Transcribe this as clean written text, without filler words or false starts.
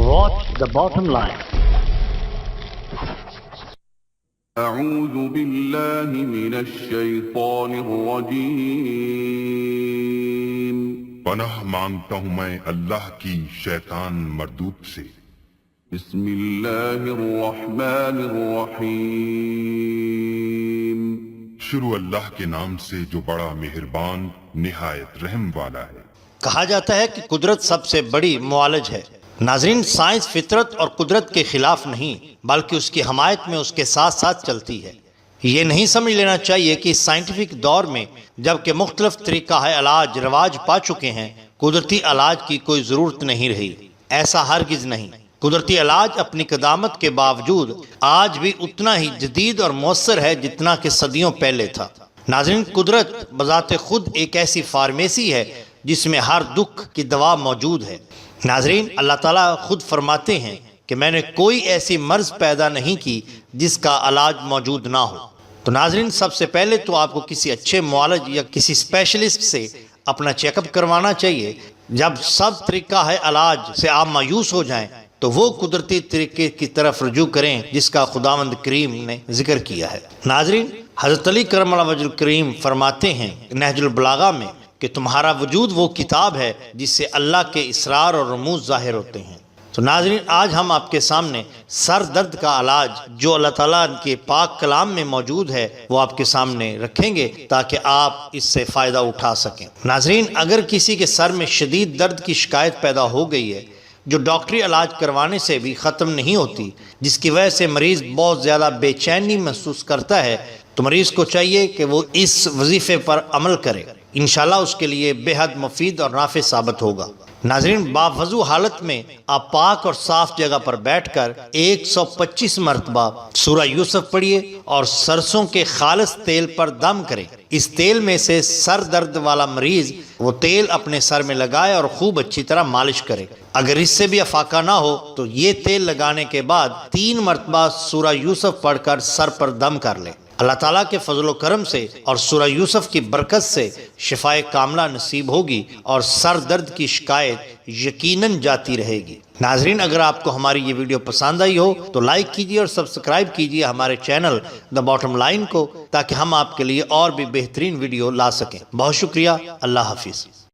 Watch the bottom line. اعوذ باللہ من الشیطان الرجیم پناہ مانگتا ہوں میں اللہ کی شیطان مردود سے۔ بسم اللہ الرحمن الرحیم شروع اللہ کے نام سے جو بڑا مہربان نہایت رحم والا ہے۔ کہا جاتا ہے کہ قدرت سب سے بڑی معالج ہے۔ ناظرین، سائنس فطرت اور قدرت کے خلاف نہیں بلکہ اس کی حمایت میں اس کے ساتھ ساتھ چلتی ہے۔ یہ نہیں سمجھ لینا چاہیے کہ سائنٹیفک دور میں جبکہ مختلف طریقہ علاج رواج پا چکے ہیں، قدرتی علاج کی کوئی ضرورت نہیں رہی۔ ایسا ہرگز نہیں۔ قدرتی علاج اپنی قدامت کے باوجود آج بھی اتنا ہی جدید اور مؤثر ہے جتنا کہ صدیوں پہلے تھا۔ ناظرین، قدرت بذات خود ایک ایسی فارمیسی ہے جس میں ہر دکھ کی دوا موجود ہے۔ ناظرین، اللہ تعالیٰ خود فرماتے ہیں کہ میں نے کوئی ایسی مرض پیدا نہیں کی جس کا علاج موجود نہ ہو۔ تو ناظرین، سب سے پہلے تو آپ کو کسی اچھے معالج یا کسی اسپیشلسٹ سے اپنا چیک اپ کروانا چاہیے۔ جب سب طریقہ علاج سے آپ مایوس ہو جائیں تو وہ قدرتی طریقے کی طرف رجوع کریں جس کا خداوند کریم نے ذکر کیا ہے۔ ناظرین، حضرت علی کرم اللہ وجہ الکریم فرماتے ہیں نہج البلاغہ میں کہ تمہارا وجود وہ کتاب ہے جس سے اللہ کے اسرار اور رموز ظاہر ہوتے ہیں۔ تو ناظرین، آج ہم آپ کے سامنے سر درد کا علاج جو اللہ تعالیٰ کے پاک کلام میں موجود ہے وہ آپ کے سامنے رکھیں گے تاکہ آپ اس سے فائدہ اٹھا سکیں۔ ناظرین، اگر کسی کے سر میں شدید درد کی شکایت پیدا ہو گئی ہے جو ڈاکٹری علاج کروانے سے بھی ختم نہیں ہوتی، جس کی وجہ سے مریض بہت زیادہ بے چینی محسوس کرتا ہے، تو مریض کو چاہیے کہ وہ اس وظیفے پر عمل کرے۔ انشاءاللہ اس کے لیے بے حد مفید اور نافع ثابت ہوگا۔ ناظرین، باوضو حالت میں آپ پاک اور صاف جگہ پر بیٹھ کر 125 مرتبہ سورہ یوسف پڑھیے اور سرسوں کے خالص تیل پر دم کریں۔ اس تیل میں سے سر درد والا مریض وہ تیل اپنے سر میں لگائے اور خوب اچھی طرح مالش کرے۔ اگر اس سے بھی افاقہ نہ ہو تو یہ تیل لگانے کے بعد 3 مرتبہ سورہ یوسف پڑھ کر سر پر دم کر لیں۔ اللہ تعالیٰ کے فضل و کرم سے اور سورہ یوسف کی برکت سے شفائے کاملہ نصیب ہوگی اور سر درد کی شکایت یقیناً جاتی رہے گی۔ ناظرین، اگر آپ کو ہماری یہ ویڈیو پسند آئی ہو تو لائک کیجیے اور سبسکرائب کیجیے ہمارے چینل دا باٹم لائن کو تاکہ ہم آپ کے لیے اور بھی بہترین ویڈیو لا سکیں۔ بہت شکریہ۔ اللہ حافظ۔